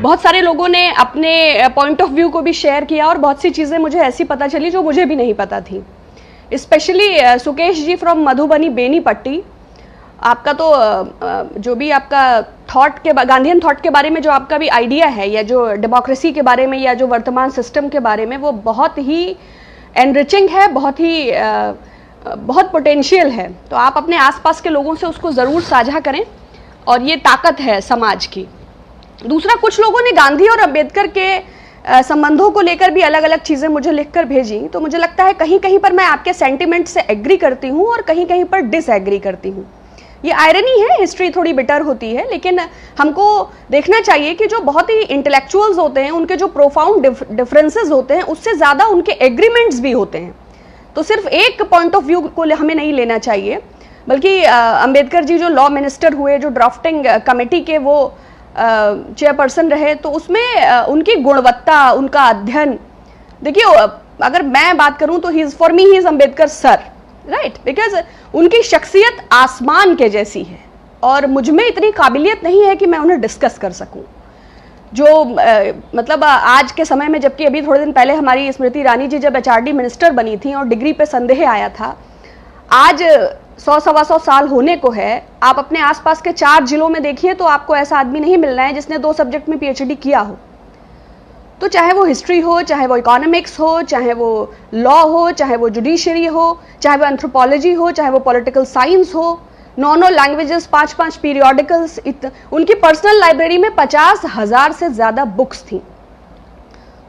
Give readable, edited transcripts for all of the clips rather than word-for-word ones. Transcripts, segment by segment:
बहुत सारे लोगों ने अपने पॉइंट ऑफ व्यू को भी शेयर किया और बहुत सी चीज़ें मुझे ऐसी पता चली जो मुझे भी नहीं पता थी। स्पेशली सुकेश जी फ्रॉम मधुबनी बेनीपट्टी, आपका तो जो भी आपका थॉट के गांधीयन थॉट के बारे में जो आपका भी आइडिया है, या जो डेमोक्रेसी के बारे में, या जो वर्तमान सिस्टम के बारे में, वो बहुत ही एनरिचिंग है, बहुत पोटेंशियल है। तो आप अपने आसपास के लोगों से उसको ज़रूर साझा करें, और ये ताकत है समाज की। दूसरा, कुछ लोगों ने गांधी और अंबेडकर के संबंधों को लेकर भी अलग अलग चीज़ें मुझे लिखकर भेजी। तो मुझे लगता है कहीं कहीं पर मैं आपके सेंटिमेंट से एग्री करती हूँ और कहीं कहीं पर डिसएग्री करती हूँ। ये आयरनी है, हिस्ट्री थोड़ी बिटर होती है, लेकिन हमको देखना चाहिए कि जो बहुत ही इंटेलेक्चुअल्स होते हैं, उनके जो प्रोफाउंड डिफरेंसेस होते हैं, उससे ज़्यादा उनके एग्रीमेंट्स भी होते हैं। तो सिर्फ एक पॉइंट ऑफ व्यू को हमें नहीं लेना चाहिए, बल्कि अंबेडकर जी जो लॉ मिनिस्टर हुए, जो ड्राफ्टिंग कमेटी के वो चेयरपर्सन रहे, तो उसमें उनकी गुणवत्ता, उनका अध्ययन, देखिए अगर मैं बात करूं तो for me he is Ambedkar sir, right, because उनकी शख्सियत आसमान के जैसी है और मुझ में इतनी काबिलियत नहीं है कि मैं उन्हें डिस्कस कर सकूं। जो मतलब आज के समय में, जबकि अभी थोड़े दिन पहले हमारी स्मृति ईरानी जी जब HRD मिनिस्टर बनी थी और डिग्री पे संदेह आया था, आज 100-125 साल होने को है, आप अपने आसपास के 4 जिलों में देखिए तो आपको ऐसा आदमी नहीं मिलना है जिसने 2 सब्जेक्ट में PhD किया हो। तो चाहे वो हिस्ट्री हो, चाहे वो इकोनॉमिक्स हो, चाहे वो लॉ हो, चाहे वो जुडिशरी हो, चाहे वो एंथ्रोपोलॉजी हो, चाहे वो पॉलिटिकल साइंस हो, 9 लैंग्वेजेस, 5 पीरियोडिकल्स, उनकी पर्सनल लाइब्रेरी में 50,000 से ज़्यादा बुक्स थी।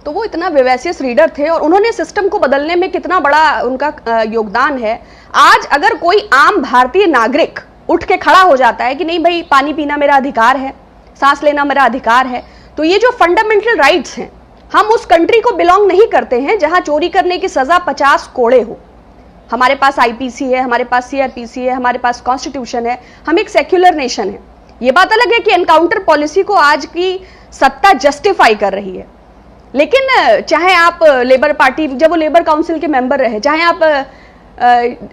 तो वो इतना विवेसियस रीडर थे और उन्होंने सिस्टम को बदलने में कितना बड़ा उनका योगदान है। आज अगर कोई आम भारतीय नागरिक उठ के खड़ा हो जाता है कि नहीं भाई, पानी पीना मेरा अधिकार है, सांस लेना मेरा अधिकार है, तो ये जो फंडामेंटल राइट्स हैं, हम उस कंट्री को बिलोंग नहीं करते हैं जहां चोरी करने की सजा 50 कोड़े हो। हमारे पास IPC है, हमारे पास CRPC है, हमारे पास कॉन्स्टिट्यूशन है, हम एक सेक्युलर नेशन है। ये बात अलग है कि एनकाउंटर पॉलिसी को आज की सत्ता जस्टिफाई कर रही है, लेकिन चाहे आप लेबर पार्टी, जब वो लेबर काउंसिल के मेंबर रहे, चाहे आप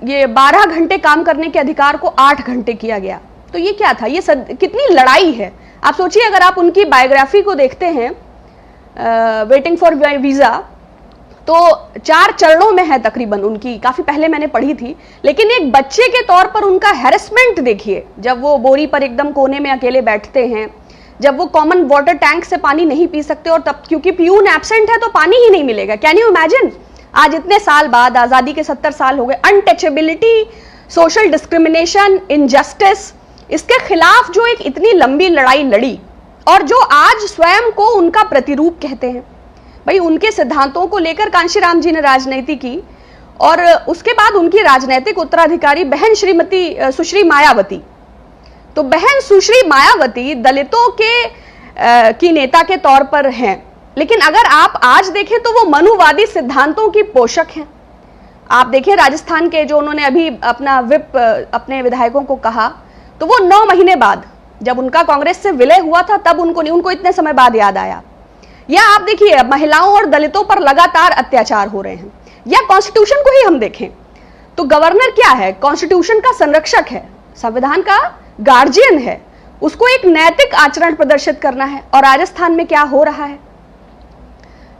ये 12 घंटे काम करने के अधिकार को 8 घंटे किया गया, तो ये क्या था? ये कितनी लड़ाई है। आप सोचिए, अगर आप उनकी बायोग्राफी को देखते हैं, वेटिंग फॉर वीजा, तो 4 चरणों में है तकरीबन उनकी, काफी पहले मैंने पढ़ी थी, लेकिन एक बच्चे के तौर पर उनका हैरेसमेंट देखिए, जब वो बोरी पर एकदम कोने में अकेले बैठते हैं, जब वो कॉमन वाटर टैंक से पानी नहीं पी सकते, और तब क्योंकि पियून एब्सेंट है तो पानी ही नहीं मिलेगा। Can you imagine? आज इतने साल बाद, आजादी के 70 साल हो गए, अनटचेबिलिटी, सोशल डिस्क्रिमिनेशन, इनजस्टिस, इसके खिलाफ जो एक इतनी लंबी लड़ाई लड़ी, और जो आज स्वयं को उनका प्रतिरूप कहते हैं। भाई, उनके सिद्धांतों को लेकर कांशीराम जी ने राजनीति की, और उसके बाद उनकी राजनीतिक उत्तराधिकारी बहन श्रीमती सुश्री मायावती। तो बहन सुश्री मायावती दलितों की नेता के तौर पर हैं, लेकिन अगर आप आज देखें तो वो मनुवादी सिद्धांतों की पोषक हैं। आप देखें राजस्थान के, जो उन्होंने अभी अपना व्हिप अपने विधायकों को कहा, तो वो 9 महीने बाद, जब उनका कांग्रेस से विलय हुआ था, तब उनको इतने समय बाद याद आया। या आप देखिए, महिलाओं और दलितों पर लगातार अत्याचार हो रहे हैं। या कॉन्स्टिट्यूशन को ही हम देखें तो गवर्नर क्या है? कॉन्स्टिट्यूशन का संरक्षक है, संविधान का गार्जियन है, उसको एक नैतिक आचरण प्रदर्शित करना है। और राजस्थान में क्या हो रहा है?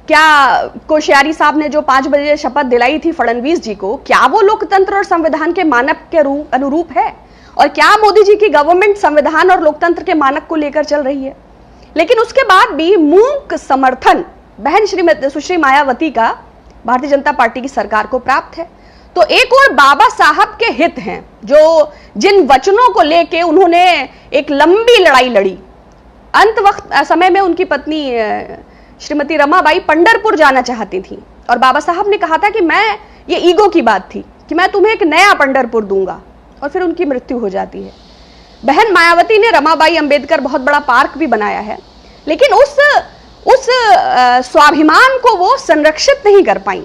क्या कोश्यारी साहब ने जो 5 बजे शपथ दिलाई थी फडणवीस जी को, क्या वो लोकतंत्र और संविधान के मानक के अनुरूप है? और क्या मोदी जी की गवर्नमेंट संविधान और लोकतंत्र के मानक को लेकर चल रही है? लेकिन उसके बाद भी मूक समर्थन बहन श्रीमती सुश्री मायावती का भारतीय जनता पार्टी की सरकार को प्राप्त है। तो एक और बाबा साहब के हित हैं, जो जिन वचनों को लेके उन्होंने एक लंबी लड़ाई लड़ी। अंत वक्त समय में उनकी पत्नी श्रीमती रमाबाई पंढरपुर जाना चाहती थी, और बाबा साहब ने कहा था कि मैं, ये ईगो की बात थी कि मैं तुम्हें एक नया पंढरपुर दूंगा, और फिर उनकी मृत्यु हो जाती है। बहन मायावती ने रमाबाई अंबेडकर बहुत बड़ा पार्क भी बनाया है, लेकिन उस स्वाभिमान को वो संरक्षित नहीं कर पाई।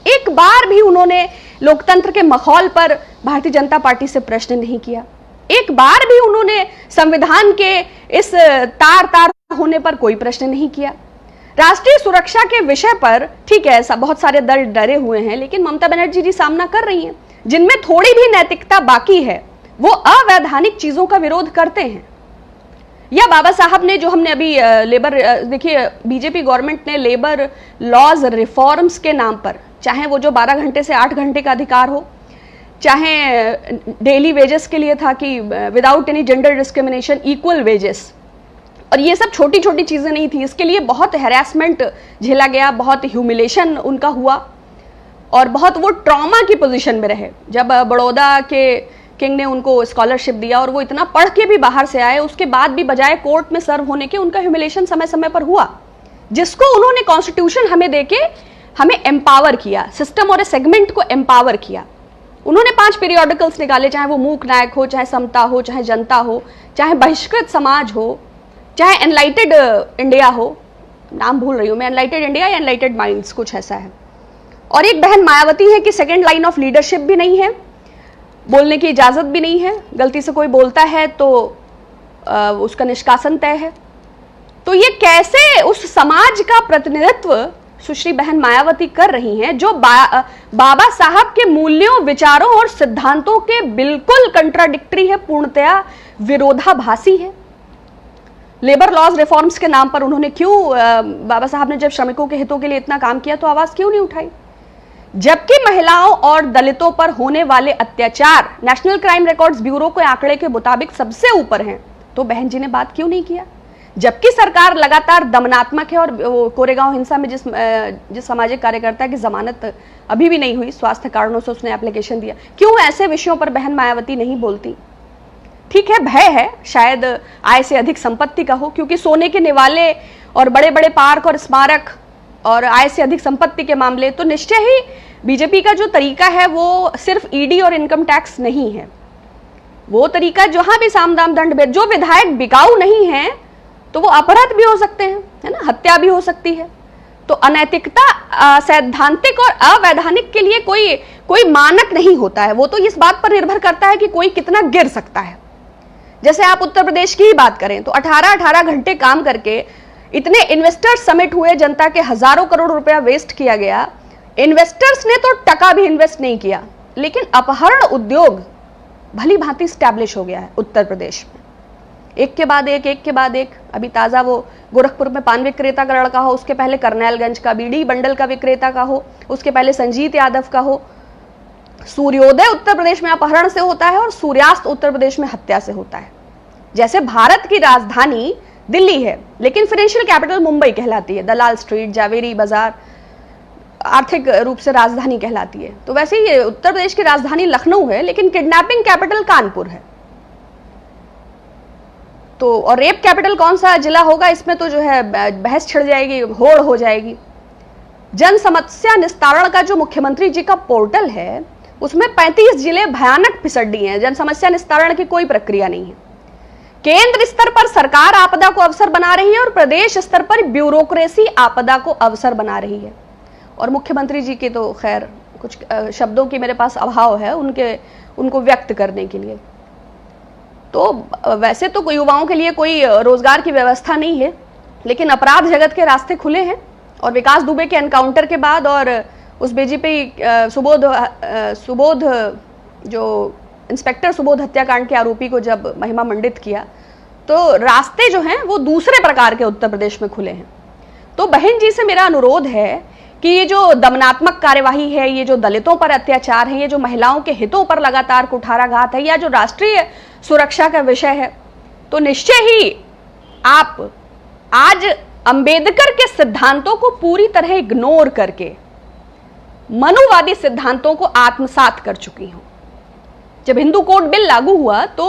एक बार भी उन्होंने लोकतंत्र के माहौल पर भारतीय जनता पार्टी से प्रश्न नहीं किया। एक बार भी उन्होंने संविधान के इस तार होने पर कोई प्रश्न नहीं किया। राष्ट्रीय सुरक्षा के विषय पर ठीक है, बहुत सारे दल डरे हुए हैं, लेकिन ममता बनर्जी जी सामना कर रही हैं। जिनमें थोड़ी भी नैतिकता बाकी है, वो अवैधानिक चीजों का विरोध करते हैं। या बाबा साहब ने जो हमने अभी लेबर, देखिए बीजेपी गवर्नमेंट ने लेबर लॉज रिफॉर्म्स के नाम पर, चाहे वो जो 12 घंटे से 8 घंटे का अधिकार हो, चाहे डेली वेजेस के लिए था कि without any gender discrimination equal wages, और ये सब छोटी छोटी चीजें नहीं थी, इसके लिए बहुत हैरेसमेंट झेला गया, बहुत ह्यूमिलेशन उनका हुआ और बहुत वो ट्रॉमा की पोजीशन में रहे। जब बड़ौदा के किंग ने उनको स्कॉलरशिप दिया और वो इतना पढ़ के भी बाहर से आए, उसके बाद भी बजाय कोर्ट में सर्व होने के उनका ह्यूमिलेशन समय समय पर हुआ, जिसको उन्होंने कॉन्स्टिट्यूशन हमें देके हमें एम्पावर किया, सिस्टम और सेगमेंट को एम्पावर किया। उन्होंने 5 पीरियोडिकल्स निकाले, चाहे वो मूक नायक हो, चाहे समता हो, चाहे जनता हो, चाहे बहिष्कृत समाज हो, चाहे एनलाइटेड इंडिया हो, नाम भूल रही हूं मैं, एनलाइटेड इंडिया या एनलाइटेड माइंड्स कुछ ऐसा है। और एक बहन मायावती है कि सेकेंड लाइन ऑफ लीडरशिप भी नहीं है, बोलने की इजाजत भी नहीं है, गलती से कोई बोलता है तो उसका निष्कासन तय है। तो ये कैसे उस समाज का प्रतिनिधित्व सुश्री बहन मायावती कर रही हैं जो बाबा साहब के मूल्यों, विचारों और सिद्धांतों के बिल्कुल कंट्राडिक्टरी है, पूर्णतया विरोधाभासी है। लेबर लॉज रिफॉर्म्स के नाम पर उन्होंने क्यों, बाबा साहब ने जब श्रमिकों के हितों के लिए इतना काम किया तो आवाज क्यों नहीं उठाई? जबकि महिलाओं और दलितों पर होने वाले अत्याचार नेशनल क्राइम रिकॉर्ड्स ब्यूरो के आंकड़े के मुताबिक सबसे ऊपर हैं, तो बहन जी ने बात क्यों नहीं किया? जबकि सरकार लगातार दमनात्मक है और कोरेगांव हिंसा में जिस सामाजिक कार्यकर्ता की जमानत अभी भी नहीं हुई, स्वास्थ्य कारणों से उसने एप्लीकेशन दिया, क्यों ऐसे विषयों पर बहन मायावती नहीं बोलती? ठीक है, भय है, शायद आय से अधिक संपत्ति का हो, क्योंकि सोने के निवाले और बड़े बड़े पार्क और स्मारक और आय से अधिक संपत्ति के मामले, तो निश्चय ही बीजेपी का जो तरीका है वो सिर्फ ईडी और इनकम टैक्स नहीं है, वो तरीका जहां भी साम दाम दंड भेद, जो विधायक बिकाऊ नहीं है तो वो अपराध भी हो सकते हैं, है ना, हत्या भी हो सकती है। तो अनैतिकता सैद्धांतिक और अवैधानिक के लिए कोई मानक नहीं होता है, वो तो इस बात पर निर्भर करता है कि कोई कितना गिर सकता है। जैसे आप उत्तर प्रदेश की ही बात करें तो 18 घंटे काम करके इतने इन्वेस्टर्स समिट हुए, जनता के हजारों करोड़ रुपया वेस्ट किया गया, इन्वेस्टर्स ने तो टका भी इन्वेस्ट नहीं किया, लेकिन अपहरण उद्योग भली भांति स्टैब्लिश हो गया है उत्तर प्रदेश में, एक के बाद एक। अभी ताजा वो गोरखपुर में पान विक्रेता का लड़का हो, उसके पहले करनैलगंज का बीड़ी बंडल का विक्रेता का हो, उसके पहले संजीत यादव का हो। सूर्योदय उत्तर प्रदेश में अपहरण से होता है और सूर्यास्त उत्तर प्रदेश में हत्या से होता है। जैसे भारत की राजधानी दिल्ली है लेकिन फाइनेंशियल कैपिटल मुंबई कहलाती है, दलाल स्ट्रीट, जावेरी बाजार आर्थिक रूप से राजधानी कहलाती है, तो वैसे ही उत्तर प्रदेश की राजधानी लखनऊ है लेकिन किडनैपिंग कैपिटल कानपुर है। तो और रेप कैपिटल कौन सा जिला होगा, इसमें तो जो है बहस छिड़ जाएगी, होड़ हो जाएगी। जन समस्या निस्तारण का जो मुख्यमंत्री जी का पोर्टल है उसमें 35 जिले भयानक फिसड दिए हैं, जन समस्या निस्तारण की कोई प्रक्रिया नहीं है। केंद्र स्तर पर सरकार आपदा को अवसर बना रही है और प्रदेश स्तर पर ब्यूरोक्रेसी आपदा को अवसर बना रही है। और मुख्यमंत्री जी के तो खैर कुछ शब्दों की मेरे पास अभाव है उनको व्यक्त करने के लिए। तो वैसे तो युवाओं के लिए कोई रोजगार की व्यवस्था नहीं है, लेकिन अपराध जगत के रास्ते खुले हैं और विकास दुबे के एनकाउंटर के बाद और उस बीजेपी सुबोध जो इंस्पेक्टर सुबोध हत्याकांड के आरोपी को जब महिमा मंडित किया तो रास्ते जो हैं वो दूसरे प्रकार के उत्तर प्रदेश में खुले हैं। तो बहन जी से मेरा अनुरोध है कि ये जो दमनात्मक कार्यवाही है, ये जो दलितों पर अत्याचार है, ये जो महिलाओं के हितों पर लगातार कुठाराघात है, या जो राष्ट्रीय सुरक्षा का विषय है, तो निश्चय ही आप आज अंबेडकर के सिद्धांतों को पूरी तरह इग्नोर करके मनुवादी सिद्धांतों को आत्मसात कर चुकी हूं। जब हिंदू कोड बिल लागू हुआ तो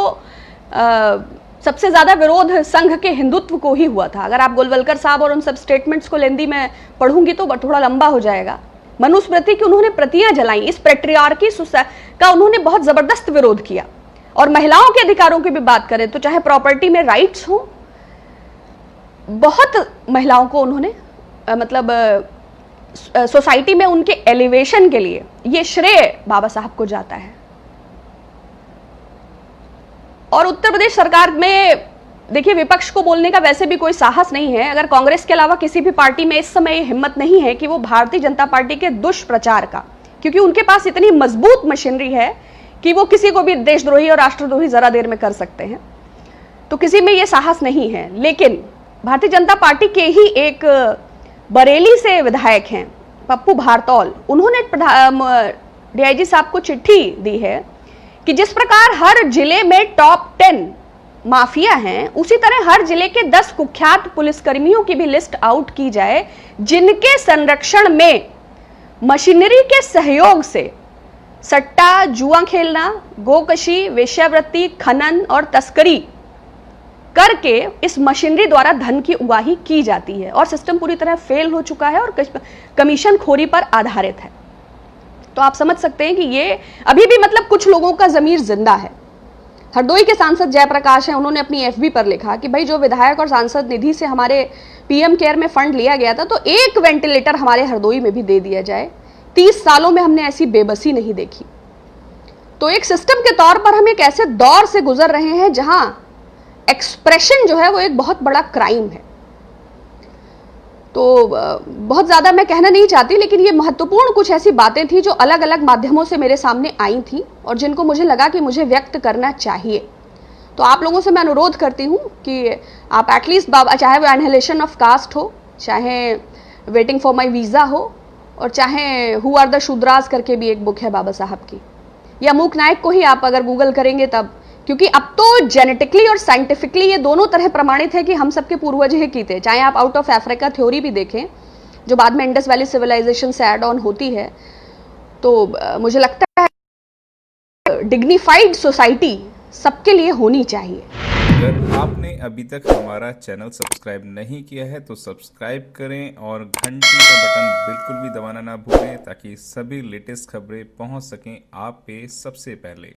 सबसे ज्यादा विरोध संघ के हिंदुत्व को ही हुआ था। अगर आप गोलवलकर साहब और उन सब स्टेटमेंट्स को लेंदी में पढ़ूंगी तो थोड़ा लंबा हो जाएगा। मनुस्मृति की उन्होंने प्रतियां जलाई, इस पेट्रियार्की का उन्होंने बहुत जबरदस्त विरोध किया। और महिलाओं के अधिकारों की भी बात करें तो चाहे प्रॉपर्टी में राइट्स हो, बहुत महिलाओं को उन्होंने मतलब सोसाइटी में उनके एलिवेशन के लिए ये श्रेय बाबा साहब को जाता है। और उत्तर प्रदेश सरकार में देखिए विपक्ष को बोलने का वैसे भी कोई साहस नहीं है। अगर कांग्रेस के अलावा किसी भी पार्टी में इस समय हिम्मत नहीं है कि वो भारतीय जनता पार्टी के दुष्प्रचार का, क्योंकि उनके पास इतनी मजबूत मशीनरी है कि वो किसी को भी देशद्रोही और राष्ट्रद्रोही जरा देर में कर सकते हैं। तो किसी में ये साहस नहीं है। लेकिन भारतीय जनता पार्टी के ही एक बरेली से विधायक हैं पप्पू भारतौल, उन्होंने डीआईजी साहब को चिट्ठी दी है कि जिस प्रकार हर जिले में टॉप 10 माफिया हैं, उसी तरह हर जिले के 10 कुख्यात पुलिसकर्मियों की भी लिस्ट आउट की जाए, जिनके संरक्षण में मशीनरी के सहयोग से सट्टा, जुआ खेलना, गोकशी, वेश्यावृत्ति, खनन और तस्करी करके इस मशीनरी द्वारा धन की उगाही की जाती है और सिस्टम पूरी तरह फेल हो चुका है और कमीशन खोरी पर आधारित है। तो आप समझ सकते हैं कि ये अभी भी मतलब कुछ लोगों का जमीर जिंदा है। हरदोई के सांसद जयप्रकाश हैं, उन्होंने अपनी एफबी पर लिखा कि भाई जो विधायक और सांसद निधि से हमारे पीएम केयर में फंड लिया गया था, तो एक वेंटिलेटर हमारे हरदोई में भी दे दिया जाए। 30 सालों में हमने ऐसी बेबसी नहीं देखी। तो एक सिस्टम के तौर पर हम एक ऐसे दौर से गुजर रहे हैं जहां एक्सप्रेशन जो है वो एक बहुत बड़ा क्राइम है। तो बहुत ज्यादा मैं कहना नहीं चाहती, लेकिन ये महत्वपूर्ण कुछ ऐसी बातें थी जो अलग अलग माध्यमों से मेरे सामने आई थी और जिनको मुझे लगा कि मुझे व्यक्त करना चाहिए। तो आप लोगों से मैं अनुरोध करती हूं कि आप एटलीस्ट चाहे वो एनहिलेशन ऑफ कास्ट हो, चाहे वेटिंग फॉर माई वीजा हो, और चाहे हु आर द शूद्रास करके भी एक बुक है बाबा साहब की, या मूक नायक को ही आप अगर गूगल करेंगे तब, क्योंकि अब तो जेनेटिकली और साइंटिफिकली ये दोनों तरह प्रमाणित है कि हम सबके पूर्वज ही की थे। चाहे आप आउट ऑफ अफ्रीका थ्योरी भी देखें जो बाद में इंडस वैली सिविलाइजेशन से एड ऑन होती है, तो मुझे लगता है डिग्निफाइड सोसाइटी सबके लिए होनी चाहिए। अगर आपने अभी तक हमारा चैनल सब्सक्राइब नहीं किया है तो सब्सक्राइब करें और घंटी का बटन बिल्कुल भी दबाना ना भूलें, ताकि सभी लेटेस्ट खबरें पहुंच सकें आप पे सबसे पहले।